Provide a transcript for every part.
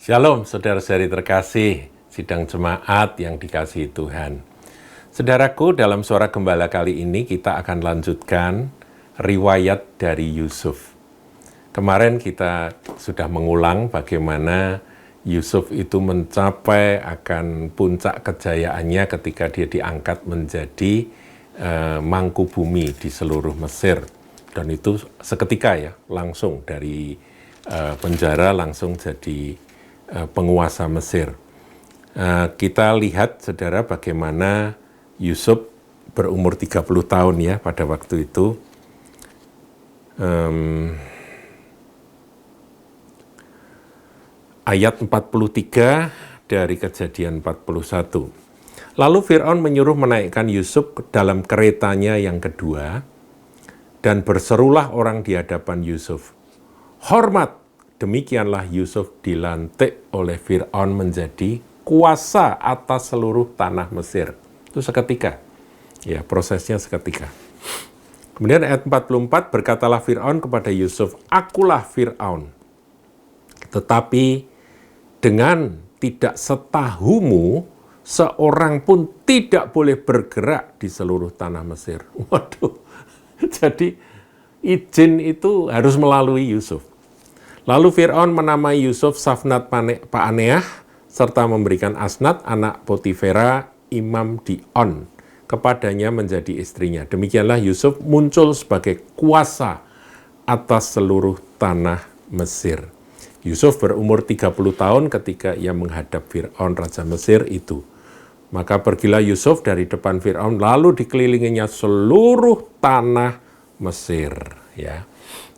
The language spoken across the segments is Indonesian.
Shalom saudara-saudari terkasih, sidang jemaat yang dikasihi Tuhan. Saudaraku, dalam Suara Gembala kali ini kita akan lanjutkan riwayat dari Yusuf. Kemarin kita sudah mengulang bagaimana Yusuf itu mencapai akan puncak kejayaannya ketika dia diangkat menjadi mangku bumi di seluruh Mesir. Dan itu seketika ya, langsung dari penjara langsung jadi penguasa Mesir. Kita lihat, saudara, bagaimana Yusuf berumur 30 tahun ya pada waktu itu. Ayat 43 dari Kejadian 41. Lalu Fir'aun menyuruh menaikkan Yusuf ke dalam keretanya yang kedua, dan berserulah orang di hadapan Yusuf, "Hormat!" Demikianlah Yusuf dilantik oleh Fir'aun menjadi kuasa atas seluruh tanah Mesir. Itu seketika. Ya, prosesnya seketika. Kemudian ayat 44, berkatalah Fir'aun kepada Yusuf, "Akulah Fir'aun. Tetapi dengan tidak setahumu, seorang pun tidak boleh bergerak di seluruh tanah Mesir." Waduh, jadi izin itu harus melalui Yusuf. Lalu Fir'aun menamai Yusuf Safnat Paaneah, serta memberikan Asnat, anak Potifera, imam di On, kepadanya menjadi istrinya. Demikianlah Yusuf muncul sebagai kuasa atas seluruh tanah Mesir. Yusuf berumur 30 tahun ketika ia menghadap Fir'aun, raja Mesir itu. Maka pergilah Yusuf dari depan Fir'aun, lalu dikelilinginya seluruh tanah Mesir. Ya.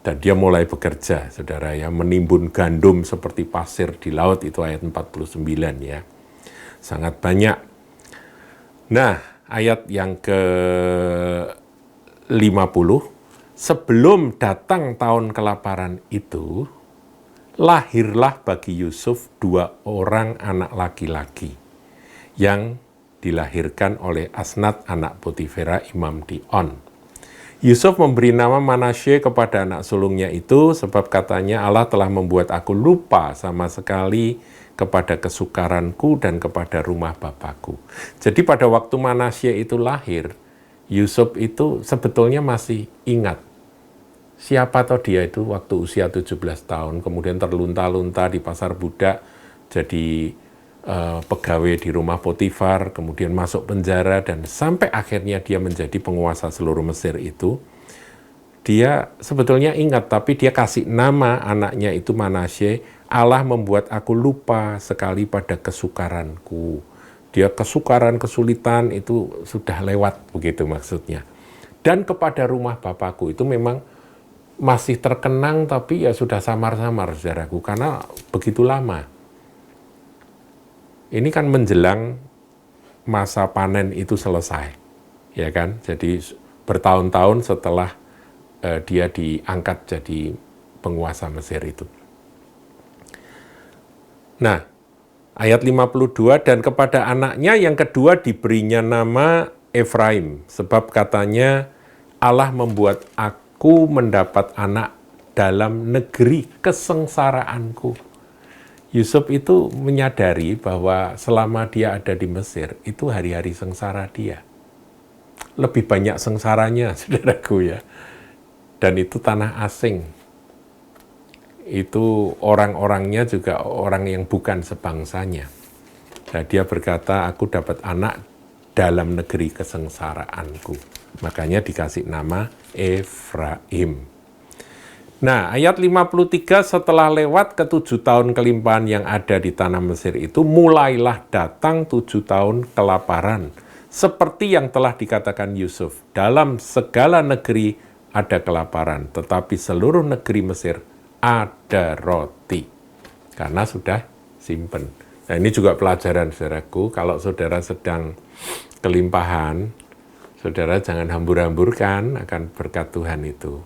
Dan dia mulai bekerja, saudara ya, menimbun gandum seperti pasir di laut, itu ayat 49 ya. Sangat banyak. Nah, ayat yang ke-50, sebelum datang tahun kelaparan itu, lahirlah bagi Yusuf 2 orang anak laki-laki yang dilahirkan oleh Asnat, anak Potifera, imam di On. Yusuf memberi nama Manasye kepada anak sulungnya itu, sebab katanya, Allah telah membuat aku lupa sama sekali kepada kesukaranku dan kepada rumah bapakku. Jadi pada waktu Manasye itu lahir, Yusuf itu sebetulnya masih ingat siapa toh dia itu waktu usia 17 tahun, kemudian terlunta-lunta di pasar budak, jadi pegawai di rumah Potifar, kemudian masuk penjara, dan sampai akhirnya dia menjadi penguasa seluruh Mesir itu. Dia sebetulnya ingat, tapi dia kasih nama anaknya itu Manasye. Allah membuat aku lupa sekali pada kesukaranku. Dia kesukaran, kesulitan itu sudah lewat, begitu maksudnya. Dan kepada rumah bapakku itu memang masih terkenang, tapi ya sudah samar-samar, saudaraku, karena begitu lama. Ini kan menjelang masa panen itu selesai, ya kan? Jadi bertahun-tahun setelah dia diangkat jadi penguasa Mesir itu. Nah, ayat 52, dan kepada anaknya yang kedua diberinya nama Efraim, sebab katanya, Allah membuat aku mendapat anak dalam negeri kesengsaraanku. Yusuf itu menyadari bahwa selama dia ada di Mesir, itu hari-hari sengsara dia. Lebih banyak sengsaranya, saudaraku ya. Dan itu tanah asing. Itu orang-orangnya juga orang yang bukan sebangsanya. Nah, dia berkata, aku dapat anak dalam negeri kesengsaraanku. Makanya dikasih nama Efraim. Nah, ayat 53, setelah lewat ke-7 tahun kelimpahan yang ada di tanah Mesir itu, mulailah datang 7 tahun kelaparan. Seperti yang telah dikatakan Yusuf, dalam segala negeri ada kelaparan, tetapi seluruh negeri Mesir ada roti. Karena sudah simpen. Nah, ini juga pelajaran, saudaraku, kalau saudara sedang kelimpahan, saudara jangan hambur-hamburkan akan berkat Tuhan itu.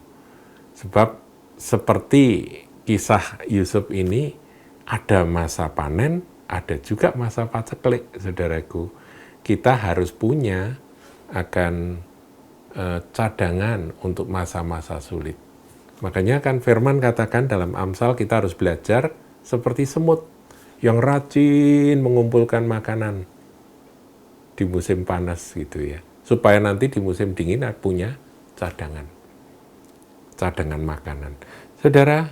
Sebab seperti kisah Yusuf ini, ada masa panen, ada juga masa paceklik, saudaraku. Kita harus punya akan cadangan untuk masa-masa sulit. Makanya kan Firman katakan dalam Amsal kita harus belajar seperti semut. yang rajin mengumpulkan makanan di musim panas gitu ya, supaya nanti di musim dingin punya cadangan makanan. Saudara,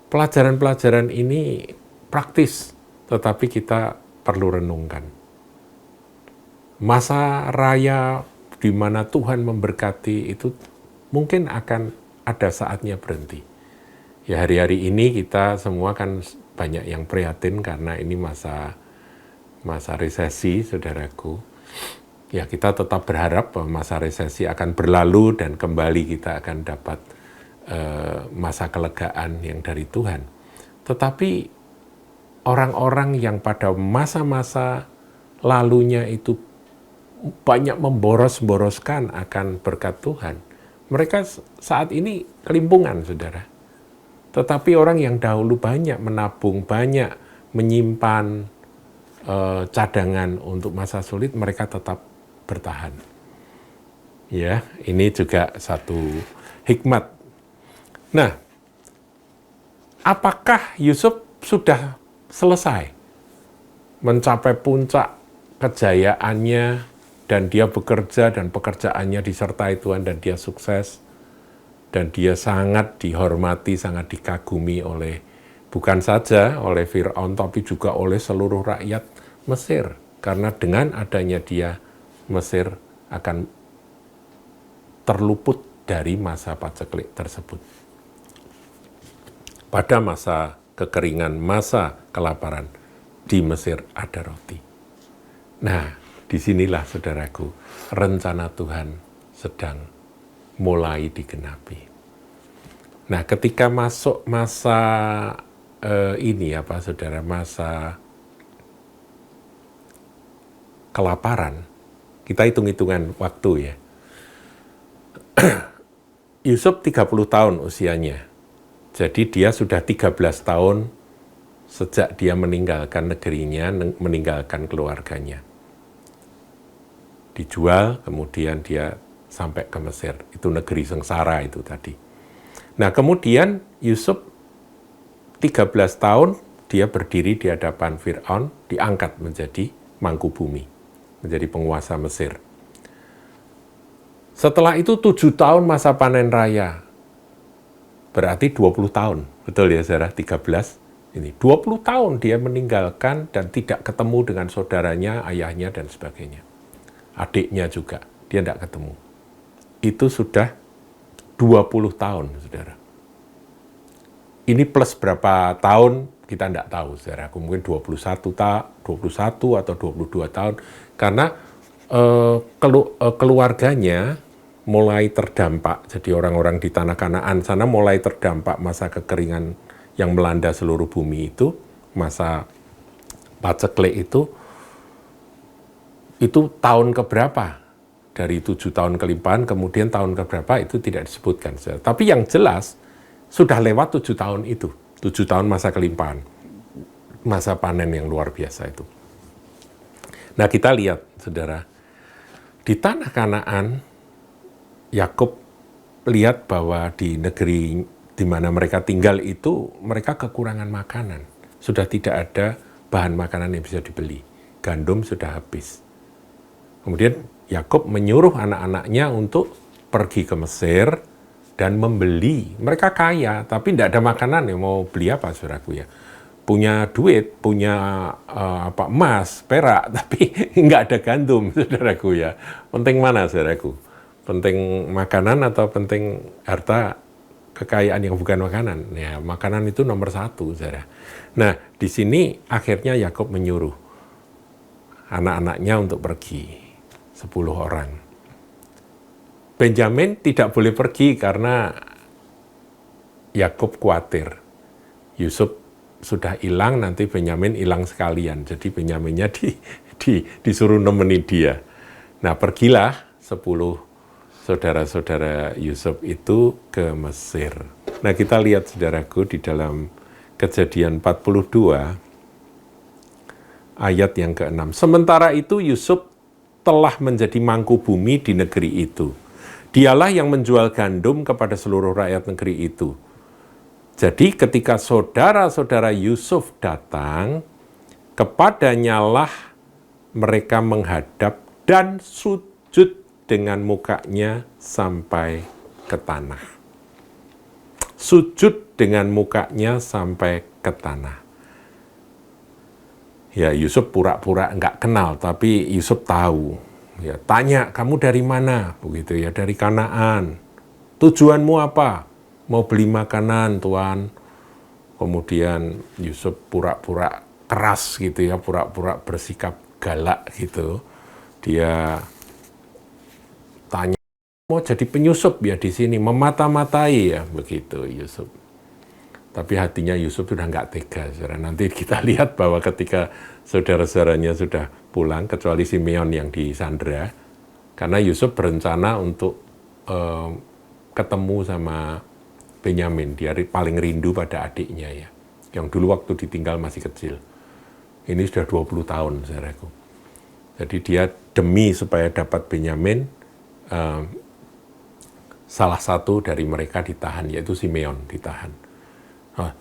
pelajaran-pelajaran ini praktis, tetapi kita perlu renungkan. Masa raya di mana Tuhan memberkati itu mungkin akan ada saatnya berhenti. Ya, hari-hari ini kita semua kan banyak yang prihatin karena ini masa resesi, saudaraku. Ya, kita tetap berharap bahwa masa resesi akan berlalu dan kembali kita akan dapat masa kelegaan yang dari Tuhan. Tetapi orang-orang yang pada masa-masa lalunya itu banyak memboros-boroskan akan berkat Tuhan, mereka saat ini kelimpungan, saudara. Tetapi orang yang dahulu banyak menabung, banyak menyimpan cadangan untuk masa sulit, mereka tetap bertahan. Ya, ini juga satu hikmat. Nah, apakah Yusuf sudah selesai mencapai puncak kejayaannya dan dia bekerja dan pekerjaannya disertai Tuhan dan dia sukses dan dia sangat dihormati, sangat dikagumi oleh bukan saja oleh Firaun tapi juga oleh seluruh rakyat Mesir, karena dengan adanya dia Mesir akan terluput dari masa paceklik tersebut. Pada masa kekeringan, masa kelaparan, di Mesir ada roti. Nah, disinilah saudaraku, rencana Tuhan sedang mulai digenapi. Nah, ketika masuk masa saudara, masa kelaparan, kita hitung-hitungan waktu ya. Yusuf 30 tahun usianya. Jadi dia sudah 13 tahun sejak dia meninggalkan negerinya, meninggalkan keluarganya. Dijual, kemudian dia sampai ke Mesir. Itu negeri sengsara itu tadi. Nah, kemudian Yusuf 13 tahun dia berdiri di hadapan Firaun, diangkat menjadi mangku bumi, menjadi penguasa Mesir. Setelah itu 7 tahun masa panen raya. Berarti 20 tahun, betul ya saudara, 13. Ini 20 tahun dia meninggalkan dan tidak ketemu dengan saudaranya, ayahnya, dan sebagainya. Adiknya juga, dia tidak ketemu. Itu sudah 20 tahun, saudara. Ini plus berapa tahun, kita tidak tahu, saudara. Mungkin 21 atau 22 tahun. Karena keluarganya mulai terdampak, jadi orang-orang di tanah Kanaan sana mulai terdampak masa kekeringan yang melanda seluruh bumi itu, masa paceklik itu tahun keberapa? Dari 7 tahun kelimpahan, kemudian tahun keberapa itu tidak disebutkan. Tapi yang jelas, sudah lewat 7 tahun itu, 7 tahun masa kelimpahan, masa panen yang luar biasa itu. Nah, kita lihat, saudara, di tanah Kanaan, Yakub lihat bahwa di negeri di mana mereka tinggal itu, mereka kekurangan makanan. Sudah tidak ada bahan makanan yang bisa dibeli. Gandum sudah habis. Kemudian Yakub menyuruh anak-anaknya untuk pergi ke Mesir dan membeli. Mereka kaya, tapi tidak ada makanan ya, mau beli apa, saudaraku ya. Punya duit, punya emas, perak, tapi nggak ada gandum, saudaraku ya. Penting mana, saudaraku? Penting makanan atau penting harta kekayaan yang bukan makanan? Ya, makanan itu nomor 1, saudara. Nah, di sini akhirnya Yakub menyuruh anak-anaknya untuk pergi, 10 orang. Benjamin tidak boleh pergi karena Yakub khawatir Yusuf sudah hilang, nanti Benyamin hilang sekalian. Jadi Benyaminnya disuruh nemeni dia. Nah, pergilah 10 saudara-saudara Yusuf itu ke Mesir. Nah, kita lihat, saudaraku, di dalam Kejadian 42, ayat yang ke-6. Sementara itu Yusuf telah menjadi mangku bumi di negeri itu. Dialah yang menjual gandum kepada seluruh rakyat negeri itu. Jadi ketika saudara-saudara Yusuf datang, Kepadanyalah mereka menghadap dan sujud dengan mukanya sampai ke tanah. Sujud dengan mukanya sampai ke tanah. Ya, Yusuf pura-pura nggak kenal, tapi Yusuf tahu. Ya, tanya, kamu dari mana? Begitu ya, dari Kanaan. Tujuanmu apa? Mau beli makanan, Tuan. Kemudian Yusuf pura-pura keras gitu ya, pura-pura bersikap galak gitu. Dia tanya, mau jadi penyusup ya di sini, memata-matai ya, begitu Yusuf. Tapi hatinya Yusuf sudah nggak tega, saudara. Nanti kita lihat bahwa ketika saudara-saudaranya sudah pulang, kecuali Simeon yang disandra, karena Yusuf berencana untuk ketemu sama Benyamin. Dia paling rindu pada adiknya ya, yang dulu waktu ditinggal masih kecil. Ini sudah 20 tahun, saudaraku. Jadi dia demi supaya dapat Benyamin, salah satu dari mereka ditahan, yaitu Simeon ditahan. Nah,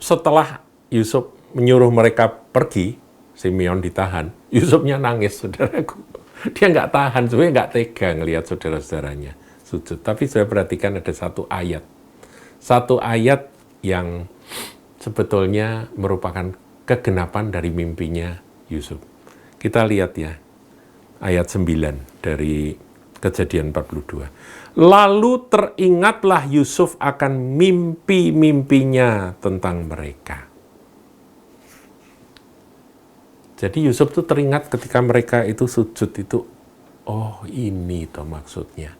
setelah Yusuf menyuruh mereka pergi, Simeon ditahan, Yusufnya nangis, saudaraku. Dia nggak tahan, sebenarnya nggak tega ngelihat saudara-saudaranya sujud. Tapi saya perhatikan ada satu ayat yang sebetulnya merupakan kegenapan dari mimpinya Yusuf. Kita lihat ya, ayat 9 dari Kejadian 42. Lalu teringatlah Yusuf akan mimpi-mimpinya tentang mereka. Jadi Yusuf tuh teringat ketika mereka itu sujud itu, oh ini toh maksudnya.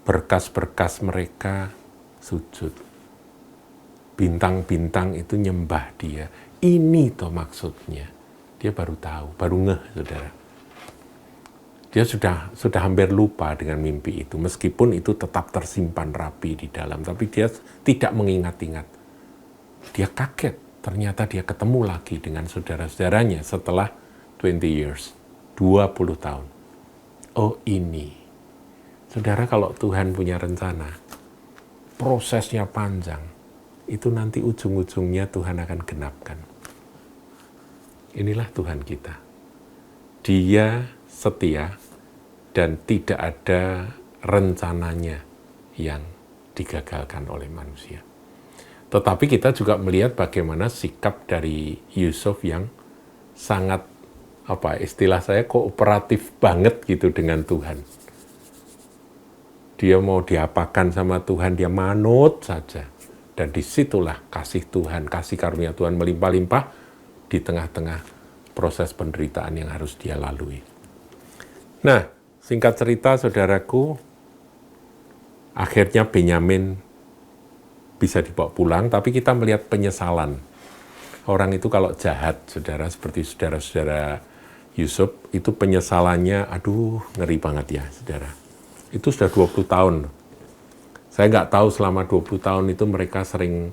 Berkas-berkas mereka sujud. Bintang-bintang itu nyembah dia. Ini toh maksudnya. Dia baru tahu, baru ngeh, saudara. Dia sudah hampir lupa dengan mimpi itu, meskipun itu tetap tersimpan rapi di dalam, tapi dia tidak mengingat-ingat. Dia kaget, ternyata dia ketemu lagi dengan saudara-saudaranya setelah 20 years, 20 tahun. Oh ini, saudara, kalau Tuhan punya rencana, prosesnya panjang, itu nanti ujung-ujungnya Tuhan akan genapkan. Inilah Tuhan kita. Dia setia dan tidak ada rencananya yang digagalkan oleh manusia. Tetapi kita juga melihat bagaimana sikap dari Yusuf yang sangat, istilah saya, kooperatif banget gitu dengan Tuhan. Dia mau diapakan sama Tuhan, dia manut saja. Dan disitulah kasih Tuhan, kasih karunia Tuhan melimpah-limpah di tengah-tengah proses penderitaan yang harus dia lalui. Nah, singkat cerita, saudaraku, akhirnya Benyamin bisa dibawa pulang, tapi kita melihat penyesalan. Orang itu kalau jahat, saudara, seperti saudara-saudara Yusuf, itu penyesalannya, aduh, ngeri banget ya, saudara. Itu sudah 20 tahun. Saya nggak tahu selama 20 tahun itu mereka sering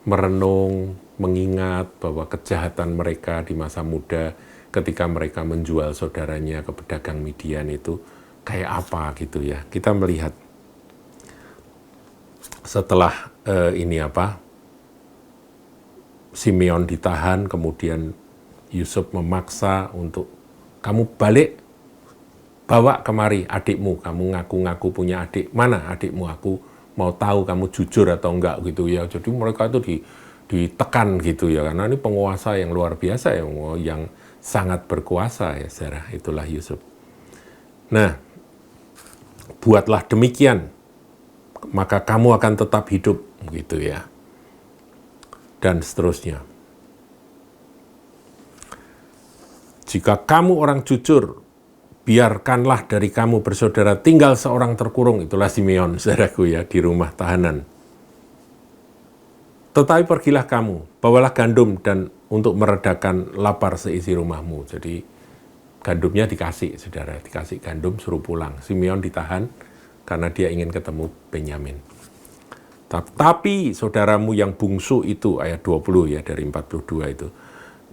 merenung, mengingat bahwa kejahatan mereka di masa muda ketika mereka menjual saudaranya ke pedagang Midian itu kayak apa gitu ya. Kita melihat setelah Simeon ditahan, kemudian Yusuf memaksa untuk kamu balik, bawa kemari adikmu, kamu ngaku-ngaku punya adik, mana adikmu, aku mau tahu kamu jujur atau enggak gitu ya. Jadi mereka itu ditekan gitu ya, karena ini penguasa yang luar biasa ya, yang sangat berkuasa ya, saudara. Itulah Yusuf. Nah, buatlah demikian, maka kamu akan tetap hidup gitu ya. Dan seterusnya. Jika kamu orang jujur, biarkanlah dari kamu bersaudara tinggal seorang terkurung, itulah Simeon, saudaraku ya, di rumah tahanan. Tetapi pergilah kamu, bawalah gandum dan untuk meredakan lapar seisi rumahmu. Jadi gandumnya dikasih, saudara, dikasih gandum, suruh pulang. Simeon ditahan karena dia ingin ketemu Benyamin. Tapi saudaramu yang bungsu itu, ayat 20 ya, dari 42 itu,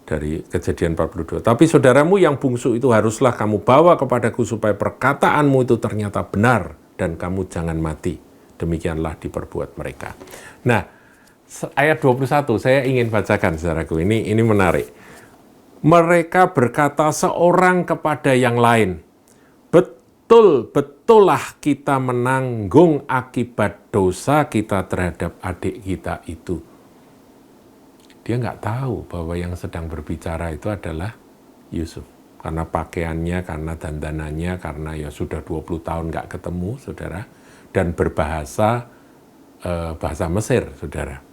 dari Kejadian 42. Tapi saudaramu yang bungsu itu haruslah kamu bawa kepadaku supaya perkataanmu itu ternyata benar dan kamu jangan mati. Demikianlah diperbuat mereka. Nah, ayat 21 saya ingin bacakan, saudaraku. Ini menarik. Mereka berkata seorang kepada yang lain, betullah kita menanggung akibat dosa kita terhadap adik kita itu. Dia nggak tahu bahwa yang sedang berbicara itu adalah Yusuf. Karena pakaiannya, karena dandanannya, karena ya sudah 20 tahun nggak ketemu, saudara. Dan berbahasa bahasa Mesir, saudara.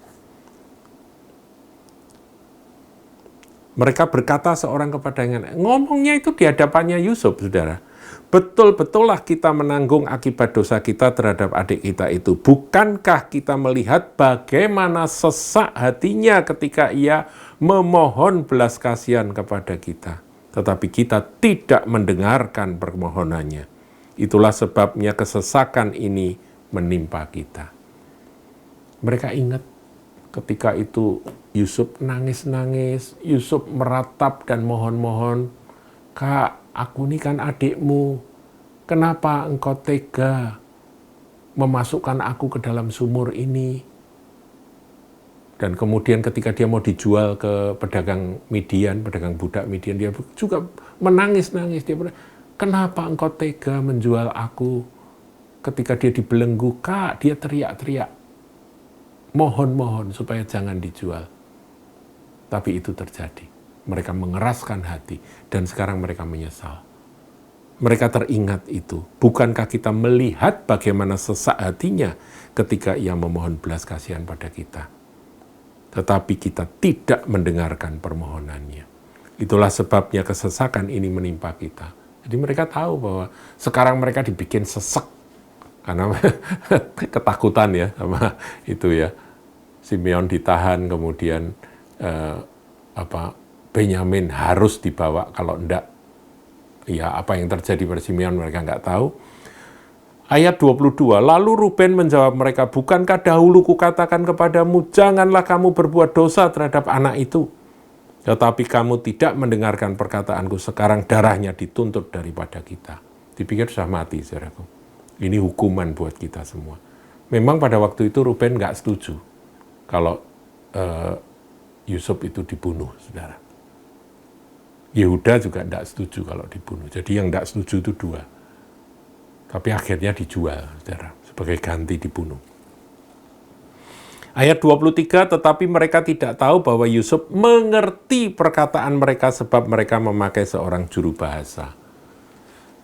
Mereka berkata seorang kepada yang lain, ngomongnya itu di hadapannya Yusuf, saudara. Betullah kita menanggung akibat dosa kita terhadap adik kita itu. Bukankah kita melihat bagaimana sesak hatinya ketika ia memohon belas kasihan kepada kita. Tetapi kita tidak mendengarkan permohonannya. Itulah sebabnya kesesakan ini menimpa kita. Mereka ingat ketika itu Yusuf nangis-nangis, Yusuf meratap dan mohon-mohon, "Kak, aku ini kan adikmu, kenapa engkau tega memasukkan aku ke dalam sumur ini?" Dan kemudian ketika dia mau dijual ke pedagang Midian, pedagang budak Midian, dia juga menangis-nangis. Dia bilang, "Kenapa engkau tega menjual aku?" Ketika dia dibelenggu, "Kak," dia teriak-teriak, mohon-mohon supaya jangan dijual. Tapi itu terjadi. Mereka mengeraskan hati dan sekarang mereka menyesal. Mereka teringat itu. Bukankah kita melihat bagaimana sesak hatinya ketika ia memohon belas kasihan pada kita? Tetapi kita tidak mendengarkan permohonannya. Itulah sebabnya kesesakan ini menimpa kita. Jadi mereka tahu bahwa sekarang mereka dibikin sesek karena ketakutan ya sama itu ya. Simeon ditahan, kemudian Benyamin harus dibawa, kalau enggak ya apa yang terjadi pada Simeon mereka enggak tahu. Ayat 22, lalu Ruben menjawab mereka, bukankah dahulu kukatakan kepadamu, janganlah kamu berbuat dosa terhadap anak itu. Tetapi kamu tidak mendengarkan perkataanku, sekarang darahnya dituntut daripada kita. Dipikir sudah mati, saudaraku. Ini hukuman buat kita semua. Memang pada waktu itu Ruben enggak setuju kalau Yusuf itu dibunuh, saudara. Yehuda juga tidak setuju kalau dibunuh. Jadi yang tidak setuju itu dua. Tapi akhirnya dijual, saudara, sebagai ganti dibunuh. Ayat 23, tetapi mereka tidak tahu bahwa Yusuf mengerti perkataan mereka sebab mereka memakai seorang juru bahasa.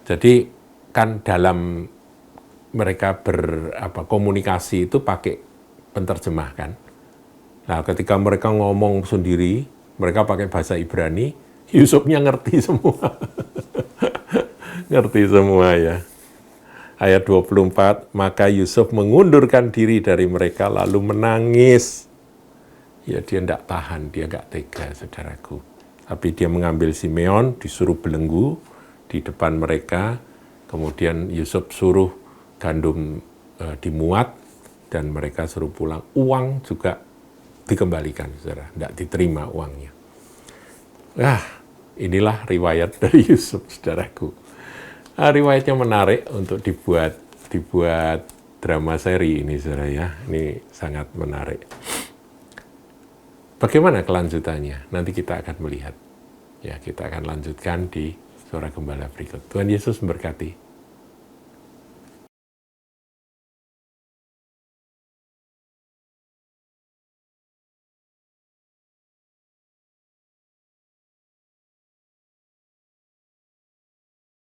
Jadi kan dalam mereka berkomunikasi itu pakai penterjemah kan. Nah, ketika mereka ngomong sendiri, mereka pakai bahasa Ibrani, Yusufnya ngerti semua. Ngerti semua ya. Ayat 24, maka Yusuf mengundurkan diri dari mereka lalu menangis. Ya dia tidak tahan, dia nggak tega, saudaraku. Tapi dia mengambil Simeon, disuruh belenggu di depan mereka. Kemudian Yusuf suruh gandum dimuat dan mereka suruh pulang. Uang juga dikembalikan, saudara, tidak diterima uangnya. Inilah riwayat dari Yusuf, saudaraku. Riwayatnya menarik untuk dibuat drama seri ini, saudara ya. Ini sangat menarik. Bagaimana kelanjutannya? Nanti kita akan melihat. Ya, kita akan lanjutkan di Suara Gembala berikut. Tuhan Yesus memberkati.